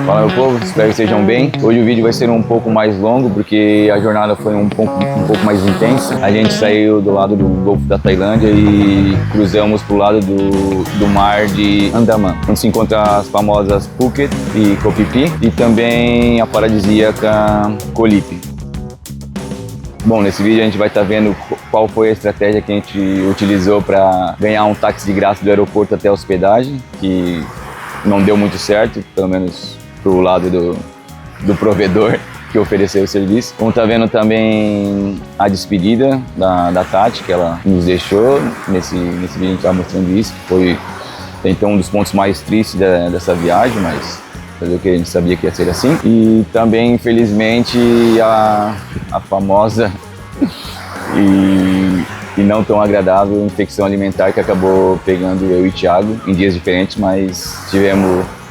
Fala, meu povo, espero que estejam bem. Hoje o vídeo vai ser um pouco mais longo porque a jornada foi um pouco mais intensa. A gente saiu do lado do Golfo da Tailândia e cruzamos para o lado do mar de Andaman, onde se encontra as famosas Phuket e Koh Phi Phi e também a paradisíaca Koh Lipe. Bom, nesse vídeo a gente vai estar vendo qual foi a estratégia que a gente utilizou para ganhar um táxi de graça do aeroporto até a hospedagem, que não deu muito certo, pelo menos pro lado do provedor que ofereceu o serviço. Vamos estar vendo também a despedida da Tati, que ela nos deixou. Nesse vídeo a gente está mostrando isso, que foi então um dos pontos mais tristes dessa viagem, mas fazer o que a gente sabia que ia ser assim. E também, infelizmente, a famosa e não tão agradável infecção alimentar que acabou pegando eu e Thiago em dias diferentes, mas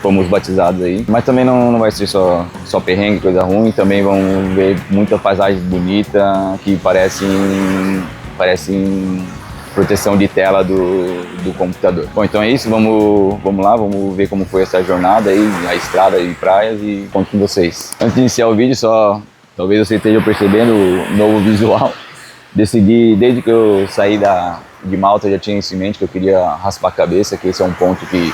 fomos batizados aí. Mas também não vai ser só perrengue, coisa ruim, também vão ver muita paisagem bonita que parecem proteção de tela do computador. Bom, então é isso, vamos lá, vamos ver como foi essa jornada aí, a estrada e praias, e conto com vocês. Antes de iniciar o vídeo, talvez vocês estejam percebendo o novo visual. Decidi, desde que eu saí de Malta, eu já tinha isso em mente, que eu queria raspar a cabeça, que esse é um ponto que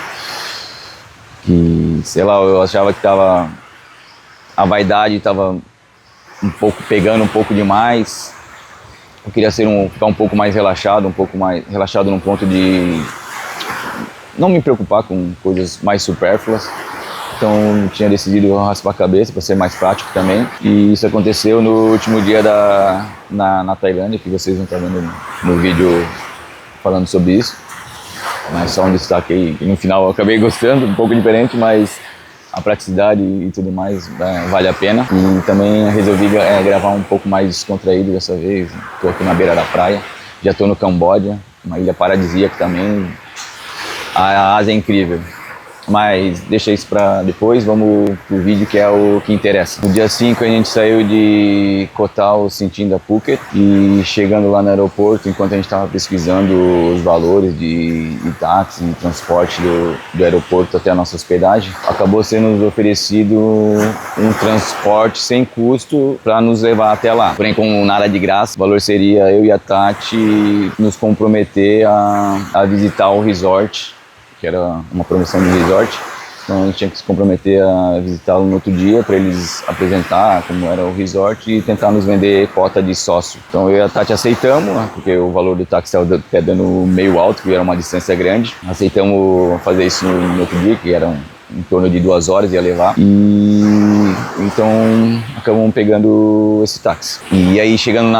sei lá, eu achava que a vaidade estava pegando um pouco demais. Eu queria ficar um pouco mais relaxado num ponto de não me preocupar com coisas mais supérfluas. Então eu tinha decidido raspar a cabeça para ser mais prático também. E isso aconteceu no último dia na Tailândia, que vocês vão estar vendo no vídeo falando sobre isso. Mas só um destaque aí, no final eu acabei gostando, um pouco diferente, mas a praticidade e tudo mais vale a pena. E também resolvi gravar um pouco mais descontraído dessa vez. Estou aqui na beira da praia, já estou no Camboja, uma ilha paradisíaca também. A Ásia é incrível. Mas deixa isso para depois, vamos pro vídeo que é o que interessa. No dia 5 a gente saiu de Koh Tao sentindo a Phuket e chegando lá no aeroporto, enquanto a gente estava pesquisando os valores de táxi e transporte do aeroporto até a nossa hospedagem, acabou sendo oferecido um transporte sem custo para nos levar até lá. Porém, com nada de graça, o valor seria eu e a Tati nos comprometer a visitar o resort, que era uma promoção de resort. Então a gente tinha que se comprometer a visitá-lo no outro dia para eles apresentar como era o resort e tentar nos vender cota de sócio. Então eu e a Tati aceitamos, né, porque o valor do táxi estava dando meio alto, que era uma distância grande. Aceitamos fazer isso no outro dia, que era em torno de 2 horas ia levar. E então acabamos pegando esse táxi. E aí chegando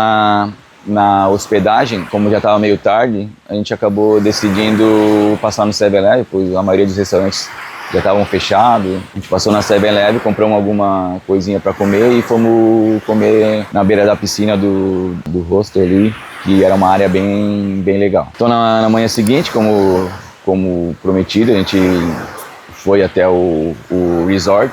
na hospedagem, como já estava meio tarde, a gente acabou decidindo passar no 7-Eleven, pois a maioria dos restaurantes já estavam fechados. A gente passou na 7-Eleven, compramos alguma coisinha para comer e fomos comer na beira da piscina do hostel ali, que era uma área bem legal. Então na manhã seguinte, como prometido, a gente foi até o resort.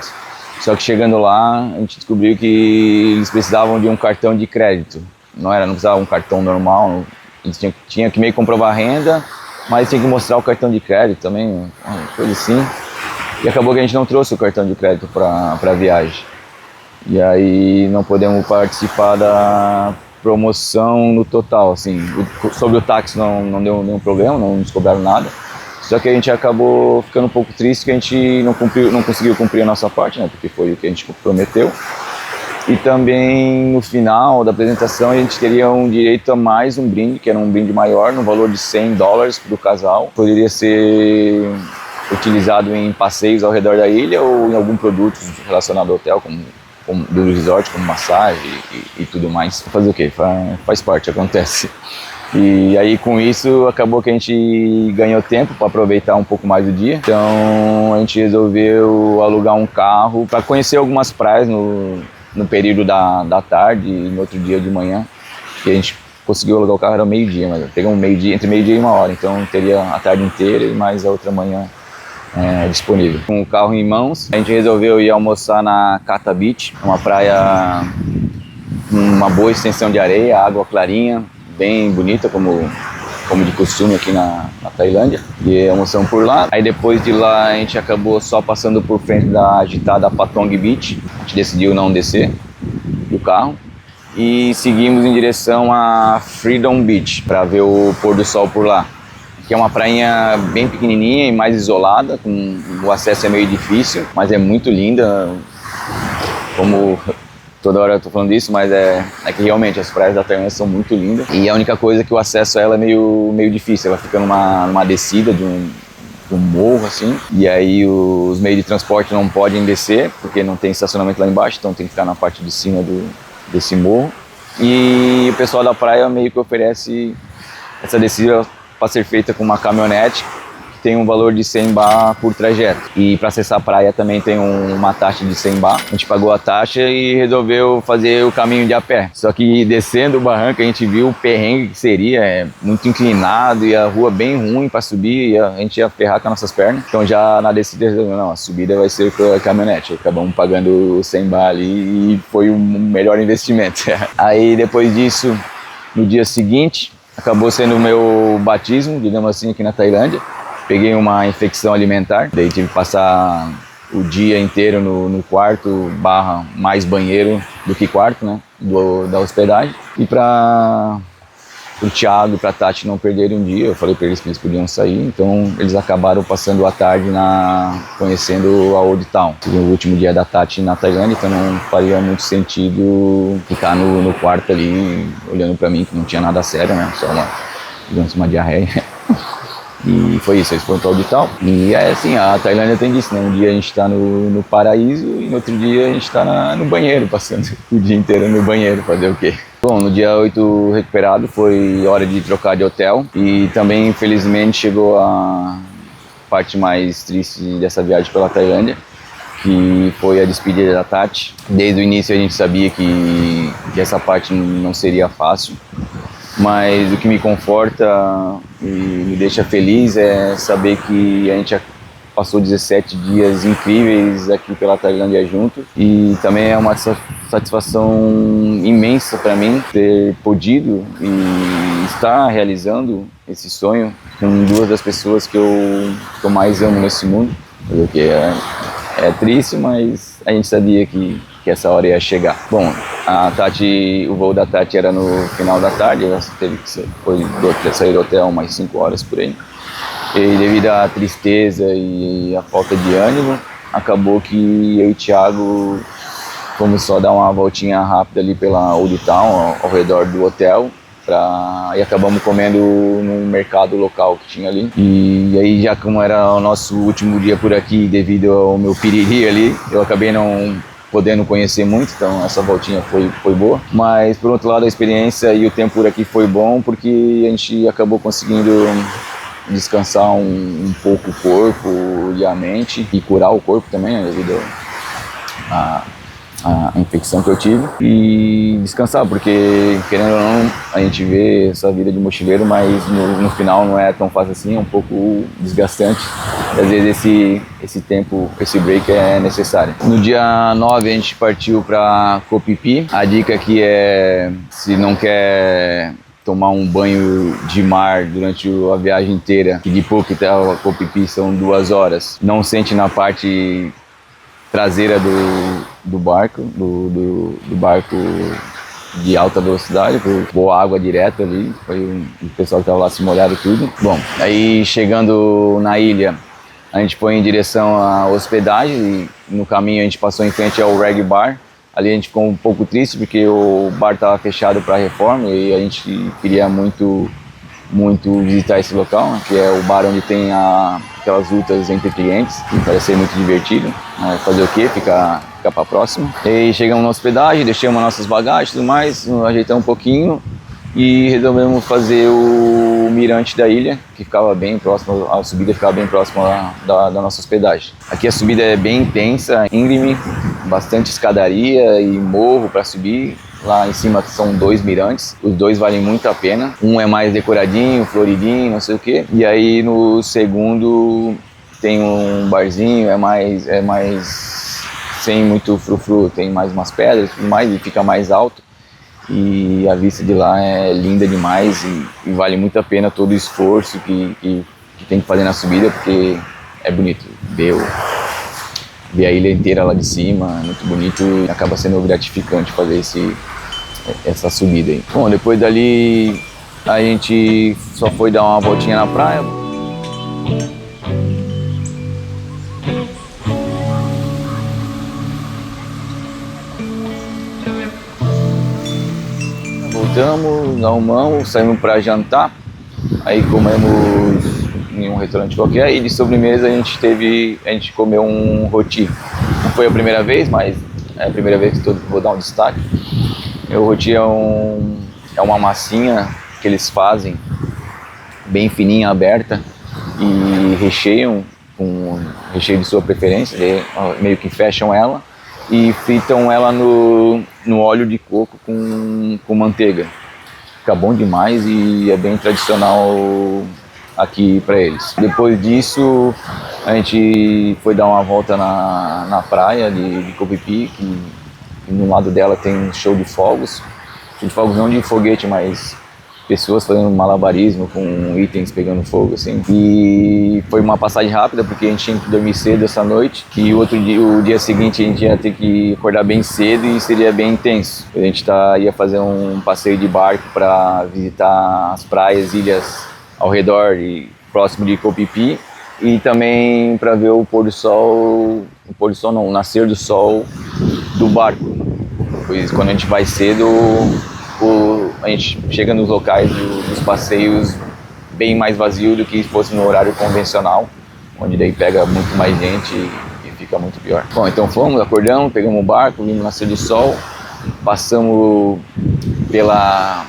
Só que chegando lá, a gente descobriu que eles precisavam de um cartão de crédito. Não precisava um cartão normal, eles tinha que meio comprovar a renda, mas tinha que mostrar o cartão de crédito também, uma coisa assim. E acabou que a gente não trouxe o cartão de crédito para a viagem. E aí não podemos participar da promoção no total, assim. Sobre o táxi não deu nenhum problema, não nos cobraram nada. Só que a gente acabou ficando um pouco triste que a gente não conseguiu cumprir a nossa parte, né? Porque foi o que a gente prometeu. E também no final da apresentação a gente teria um direito a mais um brinde, que era um brinde maior, no valor de $100 para o casal. Poderia ser utilizado em passeios ao redor da ilha ou em algum produto relacionado ao hotel, como do resort, como massagem e tudo mais. Fazer o quê? Faz parte, acontece. E aí com isso acabou que a gente ganhou tempo para aproveitar um pouco mais do dia. Então a gente resolveu alugar um carro para conhecer algumas praias no período da tarde e no outro dia de manhã, que a gente conseguiu alugar o carro, era meio-dia, mas pegamos entre meio-dia e 1 hora, então teria a tarde inteira e mais a outra manhã disponível. Com o carro em mãos, a gente resolveu ir almoçar na Kata Beach, uma praia com uma boa extensão de areia, água clarinha, bem bonita, como como de costume aqui na Tailândia, e almoçamos por lá. Aí depois de lá a gente acabou só passando por frente da agitada Patong Beach, a gente decidiu não descer do carro e seguimos em direção a Freedom Beach para ver o pôr do sol por lá, que é uma prainha bem pequenininha e mais isolada, o acesso é meio difícil, mas é muito linda, como toda hora eu tô falando disso, mas é que realmente as praias da Tailândia são muito lindas, e a única coisa é que o acesso a ela é meio difícil, ela fica numa descida de um morro assim, e aí os meios de transporte não podem descer, porque não tem estacionamento lá embaixo, então tem que ficar na parte de cima desse morro, e o pessoal da praia meio que oferece essa descida para ser feita com uma caminhonete, que tem um valor de 100 baht por trajeto. E para acessar a praia também tem uma taxa de 100 baht. A gente pagou a taxa e resolveu fazer o caminho de a pé. Só que descendo o barranco a gente viu o perrengue que seria, muito inclinado e a rua bem ruim para subir, e a gente ia ferrar com as nossas pernas. Então já na descida resolveu, não, a subida vai ser com a caminhonete. Acabamos pagando 100 baht ali e foi o melhor investimento. Aí depois disso, no dia seguinte, acabou sendo o meu batismo, digamos assim, aqui na Tailândia. Peguei uma infecção alimentar, daí tive que passar o dia inteiro no quarto / mais banheiro do que quarto, né, da hospedagem. E para o Thiago e para a Tati não perderem um dia, eu falei para eles que eles podiam sair, então eles acabaram passando a tarde conhecendo a Old Town. O último dia da Tati na Tailândia, então não faria muito sentido ficar no quarto ali olhando para mim, que não tinha nada sério, né, só uma diarreia. E foi isso, eles foram para o Old Town. E é assim, a Tailândia tem disso, né? Um dia a gente está no paraíso e no outro dia a gente está no banheiro, passando o dia inteiro no banheiro, fazer o quê? Bom, no dia 8 recuperado foi hora de trocar de hotel e também infelizmente chegou a parte mais triste dessa viagem pela Tailândia, que foi a despedida da Tati. Desde o início a gente sabia que essa parte não seria fácil. Mas o que me conforta e me deixa feliz é saber que a gente passou 17 dias incríveis aqui pela Tailândia junto, e também é uma satisfação imensa para mim ter podido e estar realizando esse sonho com duas das pessoas que eu mais amo nesse mundo, porque é triste, mas a gente sabia que essa hora ia chegar. Bom, a Tati, o voo da Tati era no final da tarde, ela teve que sair do hotel umas 5 horas por aí. E devido à tristeza e à falta de ânimo, acabou que eu e o Thiago fomos só dar uma voltinha rápida ali pela Old Town, ao redor do hotel, e acabamos comendo num mercado local que tinha ali. E aí, já como era o nosso último dia por aqui, devido ao meu piriri ali, eu acabei não podendo conhecer muito, então essa voltinha foi boa. Mas por outro lado, a experiência e o tempo por aqui foi bom, porque a gente acabou conseguindo descansar um pouco o corpo e a mente, e curar o corpo também, né, devido a infecção que eu tive, e descansar, porque querendo ou não, a gente vê essa vida de mochileiro, mas no final não é tão fácil assim, é um pouco desgastante, e às vezes esse tempo, esse break é necessário. No dia 9 a gente partiu para Koh Phi Phi. A dica aqui é, se não quer tomar um banho de mar durante a viagem inteira, que de pouco até a Koh Phi Phi são 2 horas, não sente na parte traseira do barco, do barco de alta velocidade, boa água direto ali, o pessoal que estava lá se molharam tudo. Bom, aí chegando na ilha, a gente foi em direção à hospedagem, e no caminho a gente passou em frente ao Reggae Bar. Ali a gente ficou um pouco triste porque o bar estava fechado para reforma, e a gente queria muito visitar esse local, né, que é o bar onde tem aquelas lutas entre clientes, que parece ser muito divertido. Fazer o quê? Ficar para a próxima. E chegamos na hospedagem, deixamos nossas bagagens e tudo mais, ajeitamos um pouquinho e resolvemos fazer o mirante da ilha, que ficava bem próximo, a subida ficava bem próxima da nossa hospedagem. Aqui a subida é bem intensa, íngreme, bastante escadaria e morro para subir. Lá em cima são 2 mirantes, os 2 valem muito a pena. Um é mais decoradinho, floridinho, não sei o que. E aí no segundo tem um barzinho, é mais sem muito frufru, tem mais umas pedras e tudo mais, e fica mais alto. e a vista de lá é linda demais e vale muito a pena todo o esforço que tem que fazer na subida, porque é bonito ver a ilha inteira lá de cima, é muito bonito e acaba sendo gratificante fazer essa subida aí. Bom, depois dali a gente só foi dar uma voltinha na praia. Voltamos, arrumamos, saímos para jantar, aí comemos em um restaurante qualquer e de sobremesa a gente comeu um roti. Não foi a primeira vez, mas é a primeira vez que vou dar um destaque. O roti é uma massinha que eles fazem bem fininha, aberta e recheiam com recheio de sua preferência, meio que fecham ela e fritam ela no óleo de coco com manteiga. Fica bom demais e é bem tradicional aqui para eles. Depois disso a gente foi dar uma volta na praia de Copipi, que no lado dela tem um show de fogos não de foguete, mas pessoas fazendo malabarismo com itens pegando fogo, assim. E foi uma passagem rápida, porque a gente tinha que dormir cedo essa noite, que o dia seguinte a gente ia ter que acordar bem cedo e seria bem intenso. A gente ia fazer um passeio de barco para visitar as praias, ilhas ao redor e próximo de Copipi, e também para ver o nascer do sol do barco. Pois quando a gente vai cedo, a gente chega nos locais dos passeios bem mais vazio do que se fosse no horário convencional, onde daí pega muito mais gente e fica muito pior. Bom, então acordamos, pegamos o barco, vimos o nascer do sol, passamos pela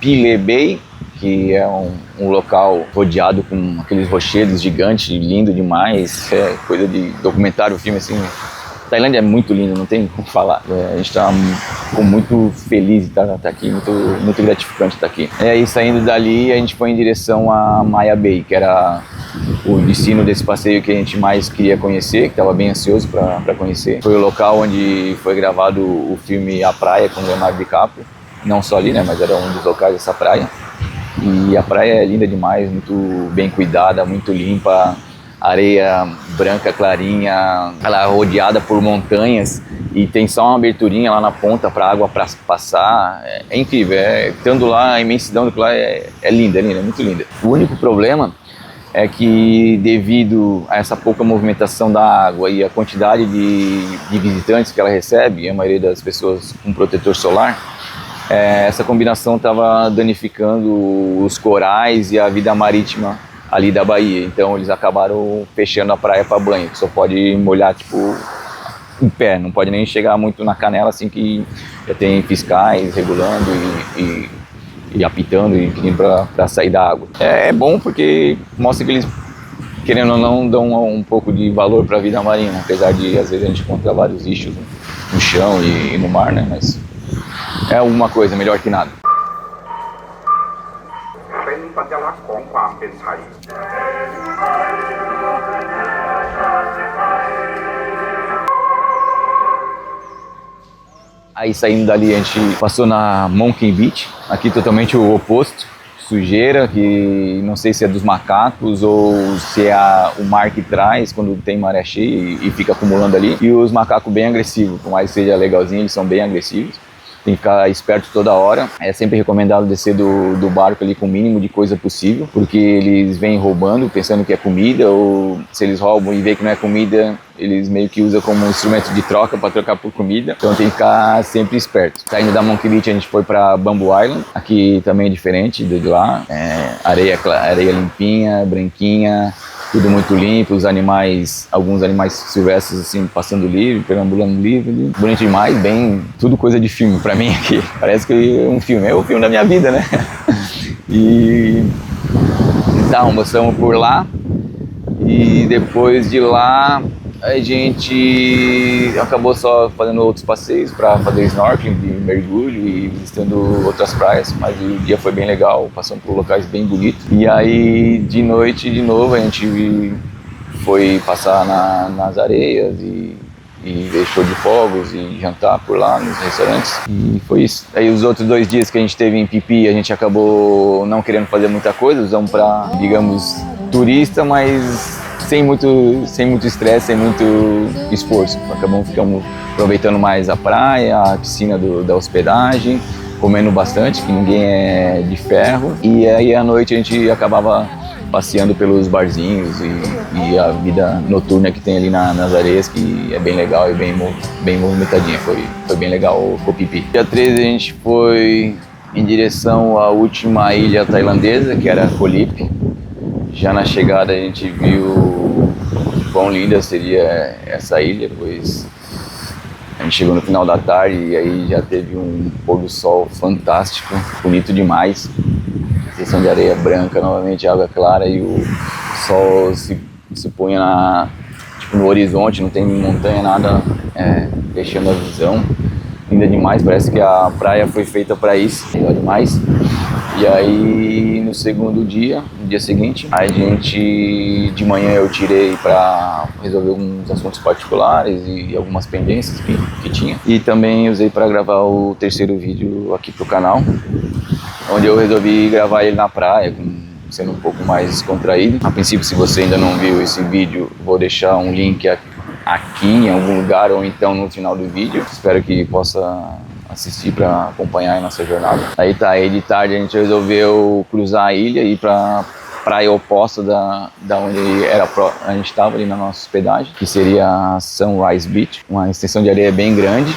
Pile Bay, que é um local rodeado com aqueles rochedos gigantes, lindo demais, é coisa de documentário, filme assim. Tailândia é muito lindo, não tem como falar. A gente está muito feliz de estar aqui, muito gratificante estar aqui. E aí, saindo dali, a gente foi em direção a Maya Bay, que era o destino desse passeio que a gente mais queria conhecer, que estava bem ansioso para conhecer. Foi o local onde foi gravado o filme A Praia, com Leonardo DiCaprio. Não só ali, né, mas era um dos locais dessa praia. E a praia é linda demais, muito bem cuidada, muito limpa. Areia branca clarinha, ela é rodeada por montanhas e tem só uma aberturinha lá na ponta para a água passar. É incrível, estando lá, a imensidão do que lá é linda, é muito linda. O único problema é que, devido a essa pouca movimentação da água e a quantidade de visitantes que ela recebe, a maioria das pessoas com protetor solar, essa combinação estava danificando os corais e a vida marítima ali da Bahia. Então eles acabaram fechando a praia para banho, que só pode molhar tipo em pé, não pode nem chegar muito na canela, assim, que já tem fiscais regulando e apitando e pedindo para sair da água. É bom porque mostra que eles, querendo ou não, dão um pouco de valor para a vida marinha, apesar de às vezes a gente encontrar vários lixos no chão e no mar, né? Mas é alguma coisa, melhor que nada. Aí, saindo dali, a gente passou na Monkey Beach, aqui totalmente o oposto, sujeira, que não sei se é dos macacos ou se é o mar que traz quando tem maré cheia e fica acumulando ali. E os macacos bem agressivos, por mais que seja legalzinho, eles são bem agressivos. Tem que ficar esperto toda hora. É sempre recomendado descer do barco ali com o mínimo de coisa possível, porque eles vêm roubando, pensando que é comida, ou se eles roubam e vê que não é comida, eles meio que usam como um instrumento de troca para trocar por comida. Então tem que ficar sempre esperto. Saindo da Monkey Beach, a gente foi para Bamboo Island, aqui também é diferente de lá. Areia limpinha, branquinha, tudo muito limpo, alguns animais silvestres assim, passando livre, perambulando livre, bonito demais, tudo coisa de filme pra mim aqui, parece que é um filme, é o filme da minha vida, né? E então, passamos por lá e depois de lá a gente acabou só fazendo outros passeios para fazer snorkeling, de mergulho e visitando outras praias, mas o dia foi bem legal, passamos por locais bem bonitos. E aí, de noite, de novo, a gente foi passar nas areias e e ver show de fogos e jantar por lá nos restaurantes. E foi isso. Aí os outros 2 dias que a gente teve em Pipi, a gente acabou não querendo fazer muita coisa, usamos para, digamos, turista, mas sem muito estresse, sem muito esforço. Ficamos aproveitando mais a praia, a piscina da hospedagem, comendo bastante, que ninguém é de ferro. E aí à noite a gente acabava passeando pelos barzinhos e a vida noturna que tem ali nas areias, que é bem legal e bem movimentadinha. Foi bem legal o Pipi. Dia 13 a gente foi em direção à última ilha tailandesa, que era Koh Lip. Já na chegada a gente viu quão linda seria essa ilha, pois a gente chegou no final da tarde e aí já teve um pôr do sol fantástico, bonito demais. Seção de areia branca, novamente água clara, e o sol se punha no horizonte, não tem montanha, nada deixando a visão. Linda demais, parece que a praia foi feita para isso, legal demais. E aí no segundo dia, no dia seguinte, a gente, de manhã eu tirei para resolver alguns assuntos particulares e algumas pendências que tinha. E também usei para gravar o terceiro vídeo aqui pro canal, onde eu resolvi gravar ele na praia, sendo um pouco mais descontraído. A princípio, se você ainda não viu esse vídeo, vou deixar um link aqui em algum lugar ou então no final do vídeo. Espero que possa assistir para acompanhar a nossa jornada. Aí de tarde a gente resolveu cruzar a ilha e ir para praia oposta da onde a gente estava ali na nossa hospedagem, que seria a Sunrise Beach, uma extensão de areia bem grande.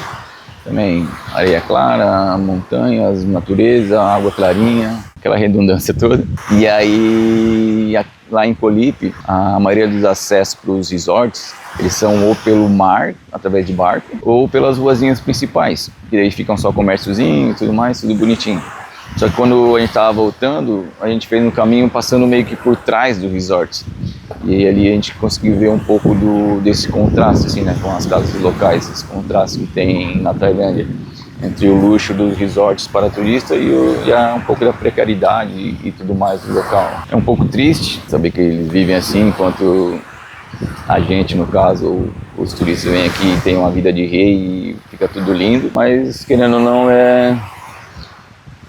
Também areia clara, montanhas, natureza, água clarinha, aquela redundância toda. E aí, lá em Koh Lip, a maioria dos acessos para os resorts, eles são ou pelo mar, através de barco, ou pelas ruazinhas principais, que aí ficam só comérciozinho e tudo mais, tudo bonitinho. Só que quando a gente estava voltando, a gente fez um caminho passando meio que por trás do resort. E ali a gente conseguiu ver um pouco desse contraste, assim, né, com as casas locais, esse contraste que tem na Tailândia entre o luxo dos resorts para turista e um pouco da precariedade e tudo mais do local. É um pouco triste saber que eles vivem assim, enquanto a gente, no caso, os turistas vêm aqui e tem uma vida de rei e fica tudo lindo, mas querendo ou não é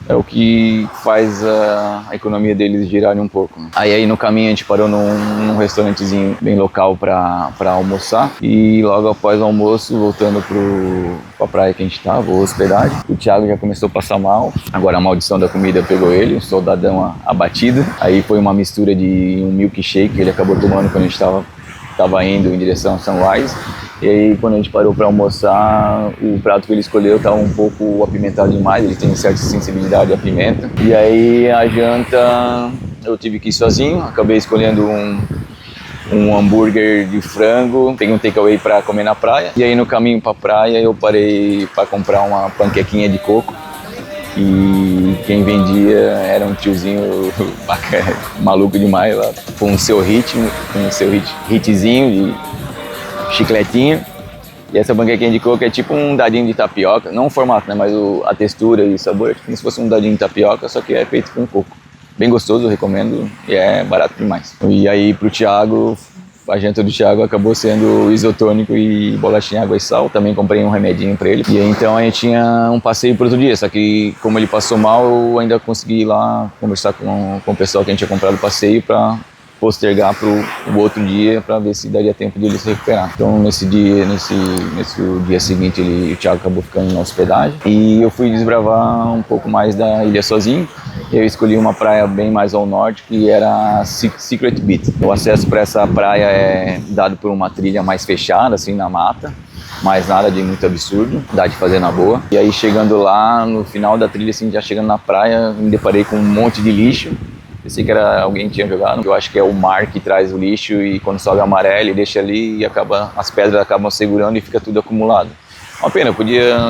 o que faz a economia deles girarem um pouco. Aí no caminho a gente parou num restaurantezinho bem local para almoçar, e logo após o almoço, voltando pra praia que a gente estava, a hospedagem, o Thiago já começou a passar mal. Agora a maldição da comida pegou ele, um soldadão abatido. Aí foi uma mistura de um milkshake que ele acabou tomando quando a gente estava indo em direção a Sunrise. E aí quando a gente parou para almoçar, o prato que ele escolheu estava um pouco apimentado demais, ele tem certa sensibilidade à pimenta. E aí a janta eu tive que ir sozinho, acabei escolhendo um hambúrguer de frango, peguei um takeaway para comer na praia. E aí no caminho para a praia eu parei para comprar uma panquequinha de coco. E quem vendia era um tiozinho bacana, maluco demais lá, com o seu ritmo, com o seu hitzinho de chicletinho. E essa panquequinha de coco é tipo um dadinho de tapioca, não o formato, né, mas a textura e o sabor é como se fosse um dadinho de tapioca, só que é feito com coco. Bem gostoso, eu recomendo, e é barato demais. E aí pro Thiago, a janta do Thiago acabou sendo isotônico e bolachinha, água e sal. Também comprei um remedinho para ele. E aí, então a gente tinha um passeio pro outro dia, só que como ele passou mal, eu ainda consegui ir lá conversar com o pessoal que a gente tinha comprado o passeio para postergar para o outro dia, para ver se daria tempo de ele se recuperar. Então nesse dia seguinte o Thiago acabou ficando na hospedagem e eu fui desbravar um pouco mais da ilha sozinho. Eu escolhi uma praia bem mais ao norte, que era Secret Beach. O acesso para essa praia é dado por uma trilha mais fechada, assim, na mata, mas nada de muito absurdo, dá de fazer na boa. E aí chegando lá, no final da trilha, assim, já chegando na praia, me deparei com um monte de lixo. Pensei que era alguém que tinha jogado. Eu acho que é o mar que traz o lixo e quando sobe a maré ele deixa ali e as pedras acabam segurando e fica tudo acumulado. Uma pena,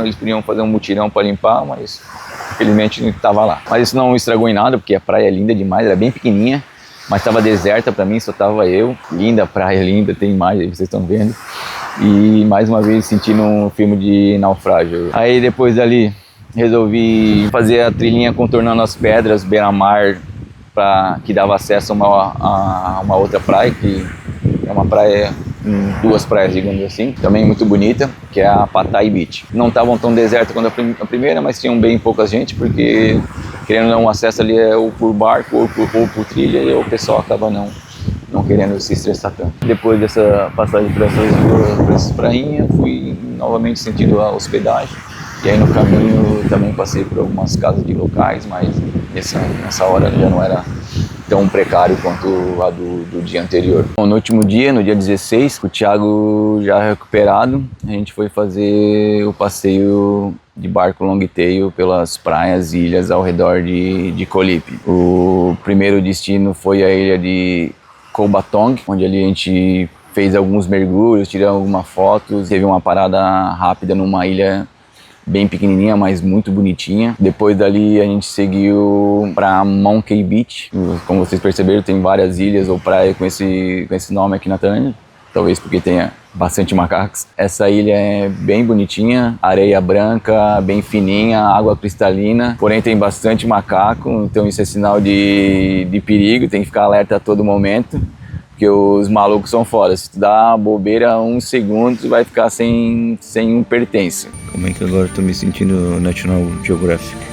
eles podiam fazer um mutirão para limpar, mas infelizmente não estava lá. Mas isso não estragou em nada, porque a praia é linda demais, ela é bem pequenininha, mas estava deserta para mim, só estava eu. Linda praia, linda, tem imagem aí, vocês estão vendo. E mais uma vez sentindo um filme de naufrágio. Aí depois dali resolvi fazer a trilhinha contornando as pedras, beira-mar, que dava acesso a uma outra praia, que é uma praia em duas praias, digamos assim, também muito bonita, que é a Pattaya Beach. Não estavam tão desertas quanto a primeira, mas tinham bem pouca gente, porque querendo ou não, o acesso ali é ou por barco ou por trilha, e o pessoal acaba não querendo se estressar tanto. Depois dessa passagem por essas prainhas, fui novamente sentido a hospedagem. E aí no caminho também passei por algumas casas de locais, mas nessa hora já não era tão precário quanto a do dia anterior. Bom, no último dia, no dia 16, o Thiago já recuperado, a gente foi fazer o passeio de barco long tail pelas praias e ilhas ao redor de Koh Lipe. O primeiro destino foi a ilha de Koh Batong, onde ali a gente fez alguns mergulhos, tiramos algumas fotos, teve uma parada rápida numa ilha bem pequenininha, mas muito bonitinha. Depois dali a gente seguiu para Monkey Beach. Como vocês perceberam, tem várias ilhas ou praias com esse nome aqui na Tailândia. Talvez porque tenha bastante macacos. Essa ilha é bem bonitinha, areia branca, bem fininha, água cristalina, porém tem bastante macaco, então isso é sinal de perigo, tem que ficar alerta a todo momento, porque os malucos são foda. Se tu dá bobeira 1 segundo, tu vai ficar sem um pertence. Como é que agora eu tô me sentindo National Geographic?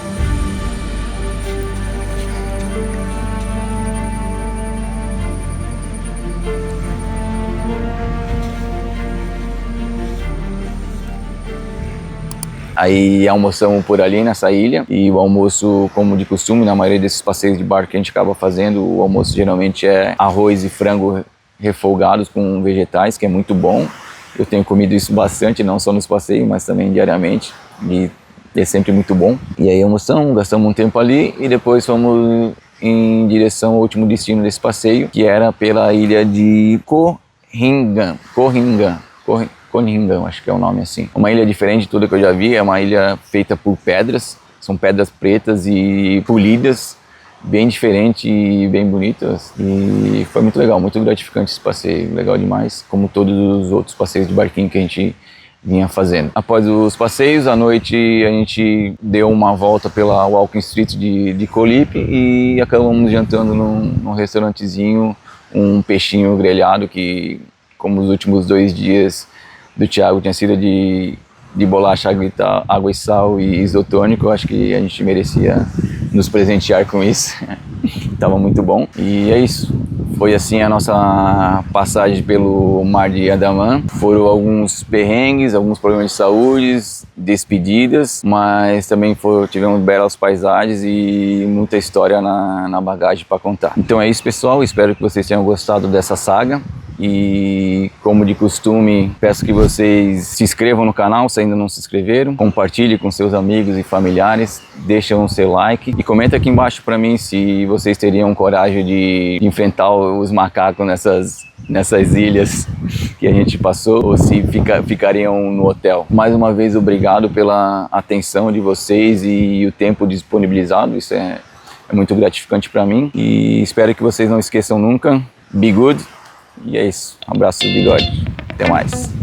Aí almoçamos por ali nessa ilha, e o almoço, como de costume, na maioria desses passeios de barco que a gente acaba fazendo, o almoço geralmente é arroz e frango refogados com vegetais, que é muito bom. Eu tenho comido isso bastante, não só nos passeios, mas também diariamente, e é sempre muito bom. E aí almoçamos, gastamos um tempo ali, e depois fomos em direção ao último destino desse passeio, que era pela ilha de Koh Phangan, acho que é o nome assim. Uma ilha diferente de tudo que eu já vi, é uma ilha feita por pedras, são pedras pretas e polidas, bem diferente e bem bonitas, e foi muito legal, muito gratificante esse passeio, legal demais, como todos os outros passeios de barquinho que a gente vinha fazendo. Após os passeios, à noite a gente deu uma volta pela Walking Street de Koh Lipe e acabamos jantando num restaurantezinho, um peixinho grelhado que, como os últimos 2 dias do Thiago tinha sido de bolacha, água e sal e isotônico, acho que a gente merecia nos presentear com isso. Tava muito bom. E é isso. Foi assim a nossa passagem pelo Mar de Andaman. Foram alguns perrengues, alguns problemas de saúde, despedidas, mas também tivemos belas paisagens e muita história na bagagem para contar. Então é isso, pessoal. Espero que vocês tenham gostado dessa saga. E como de costume, peço que vocês se inscrevam no canal se ainda não se inscreveram, compartilhe com seus amigos e familiares, deixem o seu like e comenta aqui embaixo para mim se vocês teriam coragem de enfrentar os macacos nessas ilhas que a gente passou, ou se ficariam no hotel. Mais uma vez, obrigado pela atenção de vocês e o tempo disponibilizado, isso é muito gratificante para mim, e espero que vocês não esqueçam nunca, be good. E é isso. Um abraço do Bigode. Até mais.